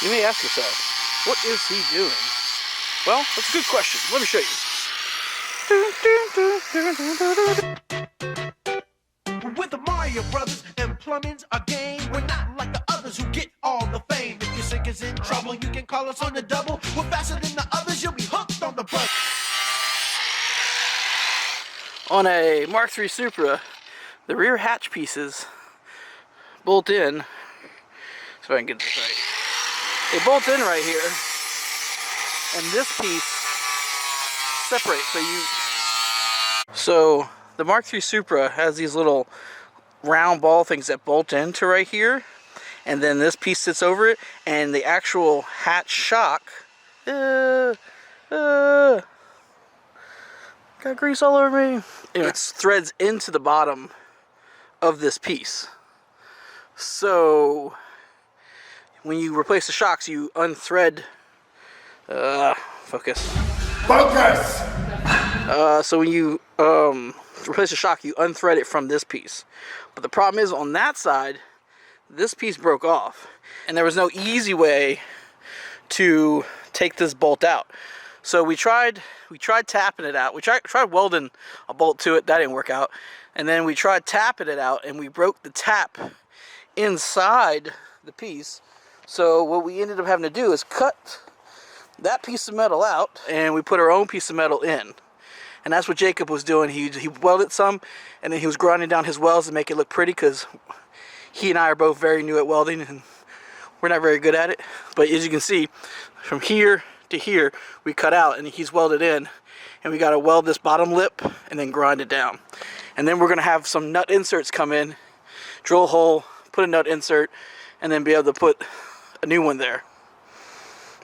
You may ask yourself, what is he doing? Well, that's a good question. Let me show you. With the Mario Brothers and plumbing's a game. We're not like the others who get all the fame. If your sink is in trouble, you can call us on the double. We're faster than the others, you'll be hooked on the bus. On a Mk3 Supra, the rear hatch pieces bolt in. So if I can get this right. They bolt in right here, and this piece separates. So the Mk3 Supra has these little round ball things that bolt into right here, and then this piece sits over it, and the actual hatch shock got grease all over me. Anyway, it threads into the bottom of this piece. So when you replace the shocks, you unthread. Focus. So when you replace the shock, you unthread it from this piece. But the problem is, on that side, this piece broke off, and there was no easy way to take this bolt out. So we tried tapping it out. We tried welding a bolt to it. That didn't work out. And then we tried tapping it out, and we broke the tap inside the piece. So what we ended up having to do is cut that piece of metal out, and we put our own piece of metal in. And that's what Jacob was doing. He welded some, and then he was grinding down his welds to make it look pretty, because he and I are both very new at welding, and we're not very good at it. But as you can see, from here to here, we cut out, and he's welded in. And we got to weld this bottom lip and then grind it down. And then we're going to have some nut inserts come in, drill a hole, put a nut insert, and then be able to put a new one there.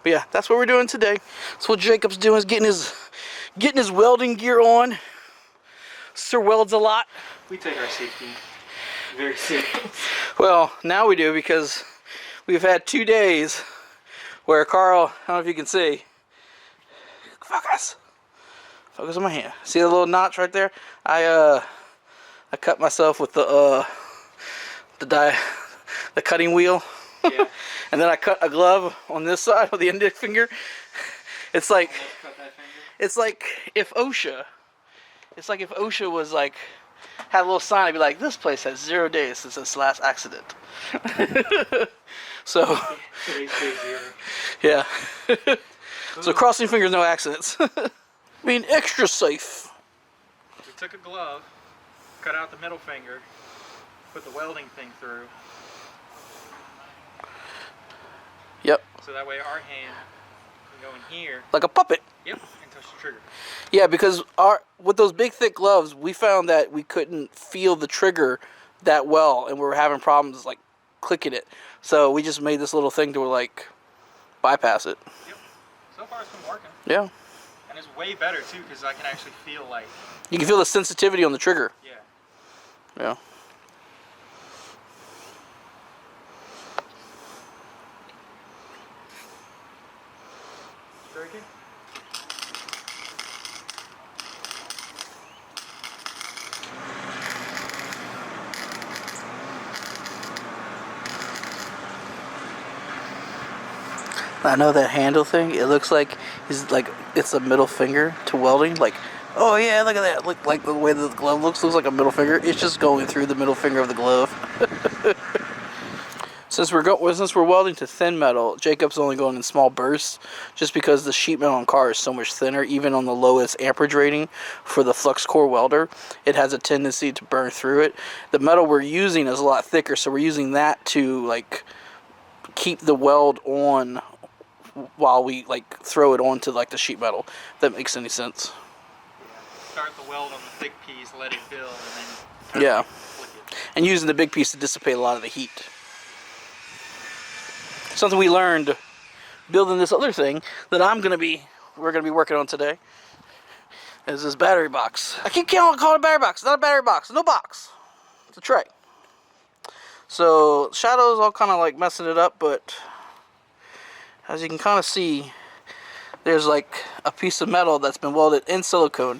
But yeah, that's what we're doing today. That's what Jacob's doing, is getting his welding gear on. Sir welds a lot. We take our safety very serious. Well, now we do, because we've had 2 days where Carl, I don't know if you can see, focus on my hand. See the little notch right there? I cut myself with the cutting wheel. Yeah. And then I cut a glove on this side with the index finger. It's like if OSHA was like, had a little sign, I'd be like, this place has 0 days since this last accident. So Today's day 0. yeah. So crossing fingers, no accidents. Being extra safe. We took a glove, cut out the middle finger, put the welding thing through. Yep. So that way our hand can go in here. Like a puppet. Yep. And touch the trigger. Yeah, because with those big thick gloves, we found that we couldn't feel the trigger that well, and we were having problems like clicking it. So we just made this little thing to like bypass it. Yep. So far it's been working. Yeah. And it's way better too, because I can actually feel like. You can feel the sensitivity on the trigger. Yeah. Yeah. Very good. I know that handle thing. It looks like it's a middle finger to welding. Like, oh yeah, look at that. Look, like the way the glove looks like a middle finger. It's just going through the middle finger of the glove. Since we're welding to thin metal, Jacob's only going in small bursts, just because the sheet metal on car is so much thinner. Even on the lowest amperage rating for the flux core welder, it has a tendency to burn through it. The metal we're using is a lot thicker, so we're using that to like keep the weld on while we like throw it onto like the sheet metal. If that makes any sense. Yeah. Start the weld on the thick piece, let it build, and then Yeah, flick it. and using the big piece to dissipate a lot of the heat. Something we learned building this other thing that we're gonna be working on today is this battery box. I keep calling it a battery box. It's not a battery box. No box. It's a tray. So shadow's all kind of like messing it up, but as you can kind of see, there's like a piece of metal that's been welded in silicone.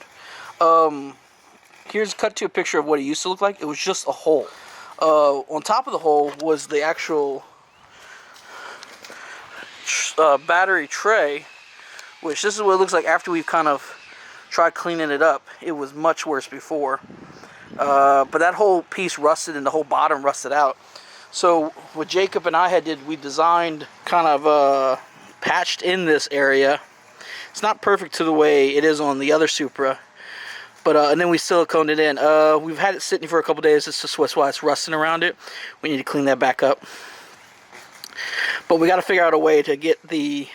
Here's cut to a picture of what it used to look like. It was just a hole. On top of the hole was the actual battery tray, which this is what it looks like after we've kind of tried cleaning it up. It was much worse before. But that whole piece rusted and the whole bottom rusted out. So what Jacob and I did, we designed kind of patched in this area. It's not perfect to the way it is on the other Supra, but and then we siliconed it in. We've had it sitting for a couple days. It's just why it's rusting around it. We need to clean that back up. But we got to figure out a way to get the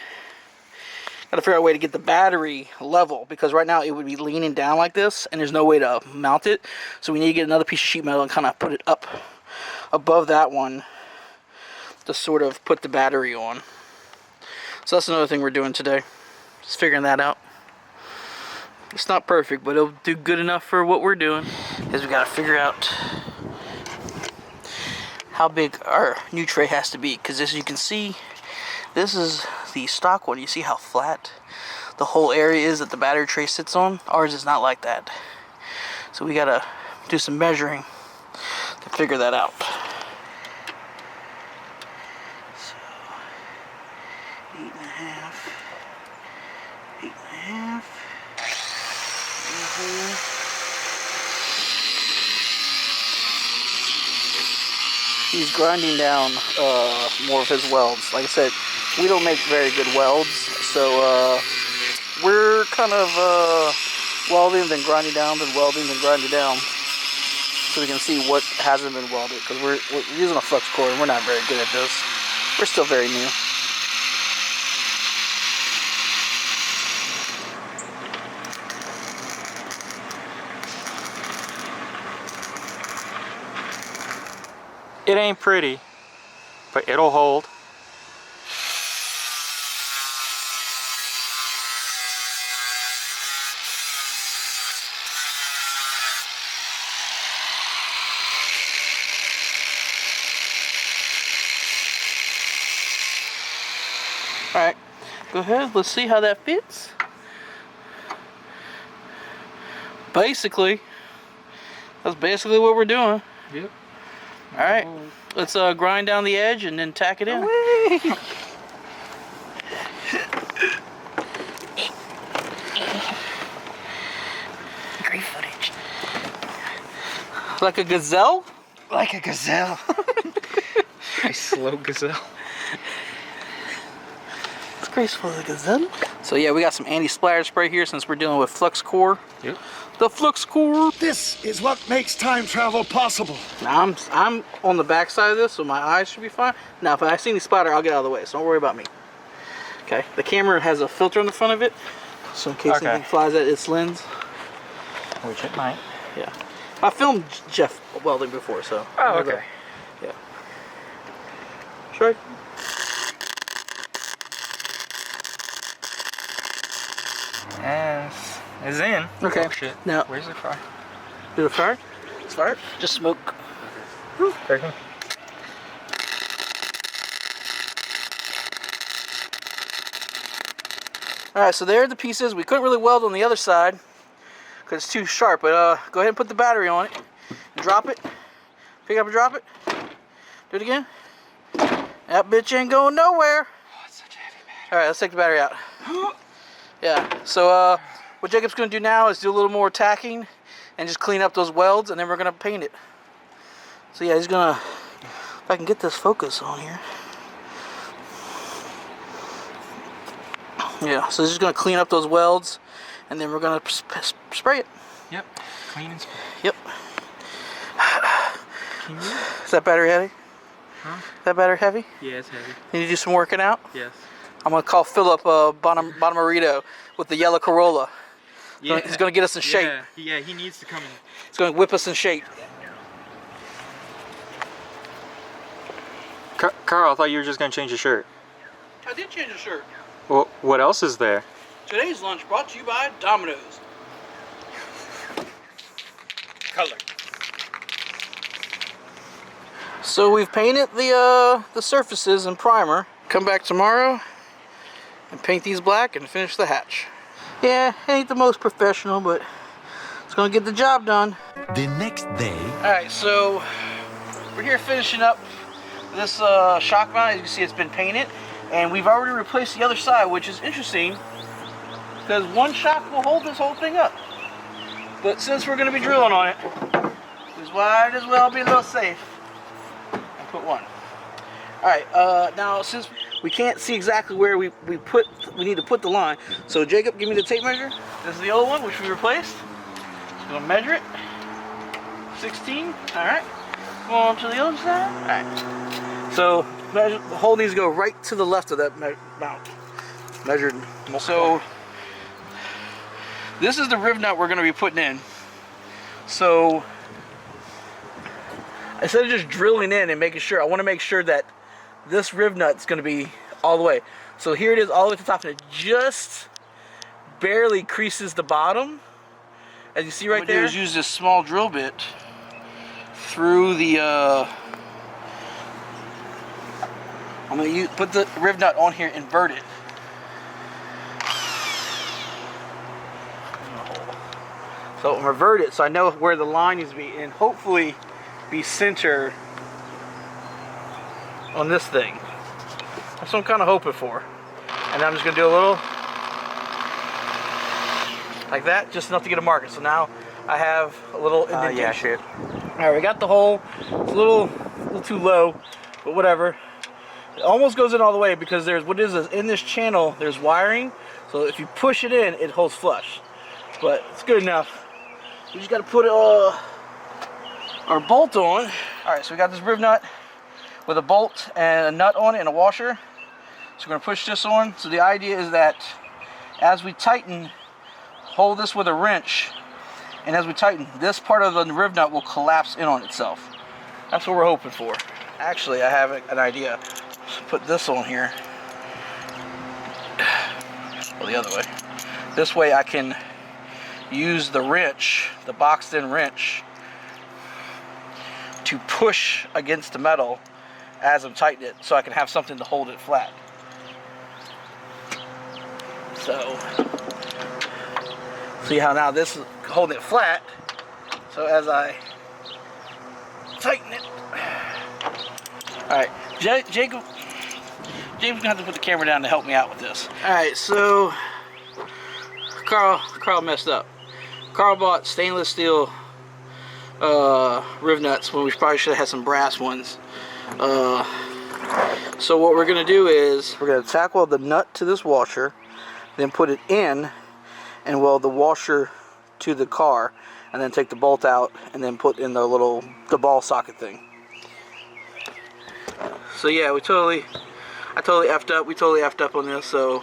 battery level, because right now it would be leaning down like this and there's no way to mount it. So we need to get another piece of sheet metal and kind of put it up above that one to sort of put the battery on. So that's another thing we're doing today. Just figuring that out. It's not perfect, but it'll do good enough for what we're doing. Because we got to figure out how big our new tray has to be. Because as you can see, this is the stock one. You see how flat the whole area is that the battery tray sits on? Ours is not like that. So we got to do some measuring to figure that out. So 8.5. 8.5. He's grinding down more of his welds. Like I said, we don't make very good welds, so we're kind of welding, then grinding down, then welding, then grinding down, so we can see what hasn't been welded, because we're using a flux core and we're not very good at this. We're still very new. It ain't pretty, but it'll hold. Alright, go ahead, let's see how that fits. Basically, that's basically what we're doing. Yep. Alright, let's grind down the edge and then tack it in. Great footage. Like a gazelle? Like a gazelle. A slow gazelle. It's graceful as a gazelle. So yeah, we got some anti-splatter spray here since we're dealing with flux core. Yep. The flux core. This is what makes time travel possible. Now I'm on the back side of this, so my eyes should be fine. Now if I see any splatter, I'll get out of the way, so don't worry about me. Okay, the camera has a filter on the front of it, so in case anything flies at its lens. Which it might. Yeah. I filmed Jeff welding before, so. Oh, okay. Yeah. Sure. And it's in. Okay. Oh shit. Now, where's the fire? do the fire? It's fire? Just smoke. Okay. Alright, so there are the pieces. We couldn't really weld on the other side because it's too sharp, but go ahead and put the battery on it. Drop it. Pick up and drop it. Do it again. That bitch ain't going nowhere. Oh, it's such a heavy battery. Alright, let's take the battery out. Yeah, so what Jacob's going to do now is do a little more tacking and just clean up those welds, and then we're going to paint it. So yeah, he's going to, if I can get this focus on here. Yeah, so he's just going to clean up those welds, and then we're going to spray it. Yep. Clean and spray. Yep. Is that battery heavy? Huh? Is that battery heavy? Yeah, it's heavy. Need to do some working out? Yes. I'm going to call Philip Bonamarito with the yellow Corolla. Yeah. He's going to get us in shape. Yeah, he needs to come in. He's going to whip us in shape. Carl, I thought you were just going to change your shirt. I did change the shirt. Well, what else is there? Today's lunch brought to you by Domino's. Color. So we've painted the surfaces in primer. Come back tomorrow and paint these black and finish the hatch. Yeah, ain't the most professional, but it's gonna get the job done. The next day. Alright, so we're here finishing up this shock mount. As you can see, it's been painted. And we've already replaced the other side, which is interesting because one shock will hold this whole thing up. But since we're going to be drilling on it, we might as well be a little safe and put one. Alright, now since we can't see exactly where we need to put the line, so Jacob, give me the tape measure. This is the old one, which we replaced. I'm going to measure it. 16, alright. Go on to the other side. Alright. So, the hole needs to go right to the left of that mount. Measured. So, this is the riv nut we're going to be putting in. So, instead of just drilling in and making sure, I want to make sure that this riv nut is going to be all the way. So here it is all the way to the top, and it just barely creases the bottom. As you see right there, is use this small drill bit through the. I'm going to put the riv nut on here, invert it. So revert it so I know where the line needs to be, and hopefully be center on this thing. That's what I'm kind of hoping for. And I'm just going to do a little like that, just enough to get a marker. So now I have a little indentation. Yeah, shit. Alright, we got the hole. It's a little too low, but whatever. It almost goes in all the way because there's what is in this channel, there's wiring. So if you push it in, it holds flush. But it's good enough. We just got to put our bolt on. Alright, so we got this riv nut with a bolt and a nut on it and a washer. So we're going to push this on. So the idea is that as we tighten, hold this with a wrench, and as we tighten, this part of the riv nut will collapse in on itself. That's what we're hoping for. Actually, I have an idea. Let's put this on here. Well, the other way. This way I can use the wrench, the boxed in wrench, to push against the metal as I'm tightening it, so I can have something to hold it flat. So, see how now this is holding it flat, so as I tighten it. Alright, Jacob's gonna have to put the camera down to help me out with this. Alright, so Carl messed up. Carl bought stainless steel riv nuts when we probably should have had some brass ones. So what we're going to do is we're going to tack weld the nut to this washer, then put it in and weld the washer to the car, and then take the bolt out and then put in the ball socket thing. So yeah, I totally effed up. We totally effed up on this, so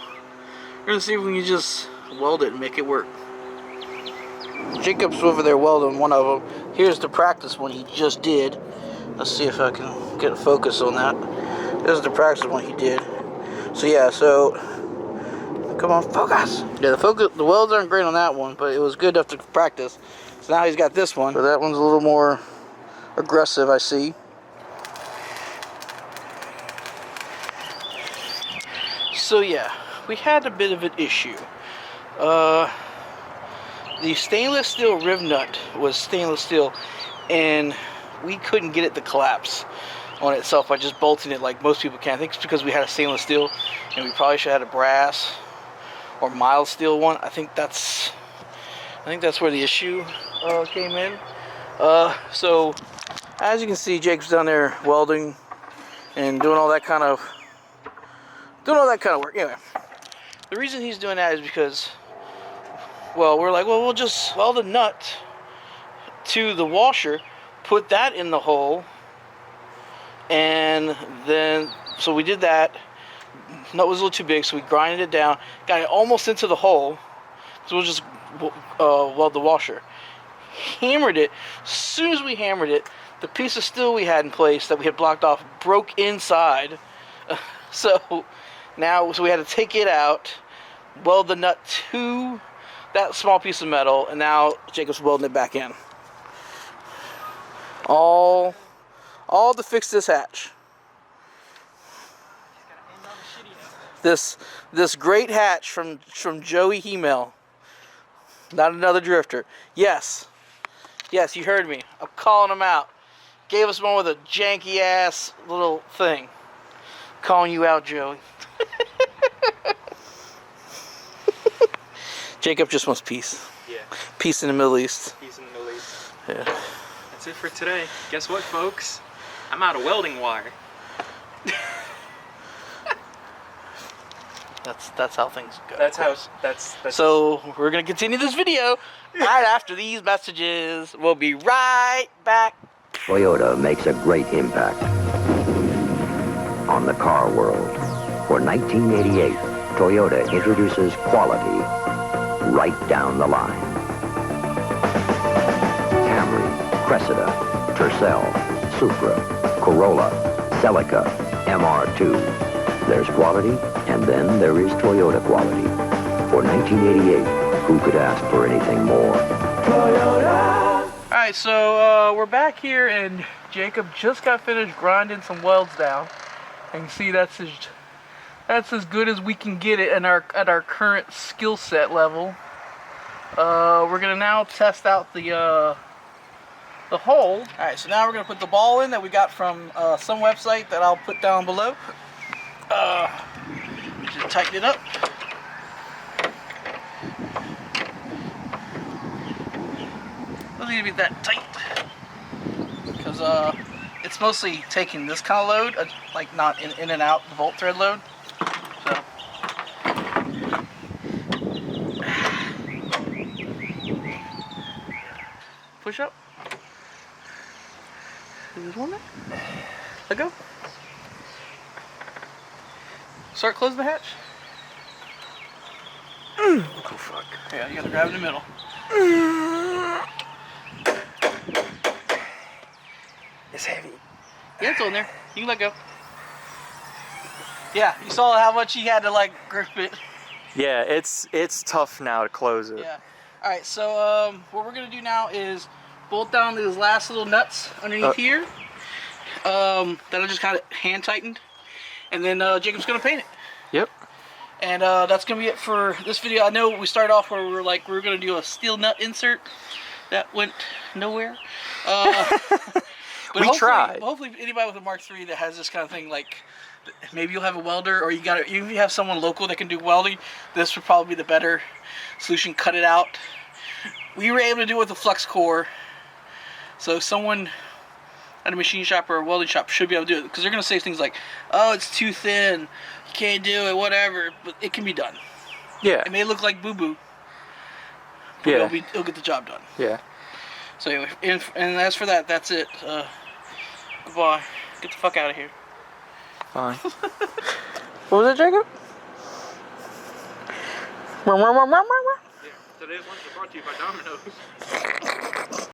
we're going to see if we can just weld it and make it work. Jacob's over there welding one of them. Here's the practice one he just did. Let's see if I can get a focus on that. This is the practice one he did. So yeah, so come on, focus. Yeah, the welds aren't great on that one, but it was good enough to practice. So now he's got this one. So that one's a little more aggressive, I see. So yeah, we had a bit of an issue. The stainless steel riv nut was stainless steel, and we couldn't get it to collapse on itself by just bolting it like most people can. I think it's because we had a stainless steel, and we probably should have had a brass or mild steel one. I think that's where the issue came in. So as you can see, Jake's down there welding and doing all that kind of work. Anyway, the reason he's doing that is because, well, we're like, well, we'll just weld a nut to the washer, put that in the hole, and then, so we did that. Nut was a little too big, so we grinded it down, got it almost into the hole, so we'll just weld the washer. Hammered it. As soon as we hammered it, the piece of steel we had in place that we had blocked off broke inside. So we had to take it out, weld the nut to that small piece of metal, and now Jacob's welding it back in. All to fix this hatch. This great hatch from Joey Hemel. Not another drifter. Yes, you heard me. I'm calling him out. Gave us one with a janky ass little thing. Calling you out, Joey. Jacob just wants peace. Yeah. Peace in the Middle East. Peace in the Middle East. Yeah. That's it for today. Guess what, folks? I'm out of welding wire. That's how things go. That's how. That's. So we're gonna continue this video right after these messages. We'll be right back. Toyota makes a great impact on the car world. For 1988, Toyota introduces quality right down the line. Camry, Cressida, Tercel, Supra, Corolla, Celica, MR2. There's quality, and then there is Toyota quality. For 1988, who could ask for anything more? Alright, so we're back here, and Jacob just got finished grinding some welds down. And you can see that's as good as we can get it at our current skill set level. We're gonna now test out the hole. Alright, so now we're gonna put the ball in that we got from some website that I'll put down below. Just tighten it up. Doesn't need to be that tight because it's mostly taking this kind of load, like not in and out the bolt thread load. So push up. There's one there. Let go. Start closing the hatch. Oh fuck. Yeah, you gotta grab in the middle. It's heavy. Yeah, it's on there. You can let go. Yeah, you saw how much he had to like grip it. Yeah, it's tough now to close it. Yeah. All right, so what we're gonna do now is bolt down these last little nuts underneath here. That I just kind of hand tightened, and then Jacob's gonna paint it. Yep. And that's gonna be it for this video. I know we started off where we were gonna do a steel nut insert. That went nowhere. But we tried. Hopefully anybody with a Mark III that has this kind of thing, like maybe you'll have a welder, or if you have someone local that can do welding, this would probably be the better solution. Cut it out. We were able to do it with the flux core, so someone at a machine shop or a welding shop should be able to do it, because they're going to say things like, oh, it's too thin, you can't do it, whatever, but it can be done. Yeah. It may look like boo-boo, but Yeah. it'll get the job done. Yeah. So anyway, and as for that, that's it. Goodbye. Get the fuck out of here. Fine. What was it, Jacob? Yeah. Today's lunch is brought to you by Domino's.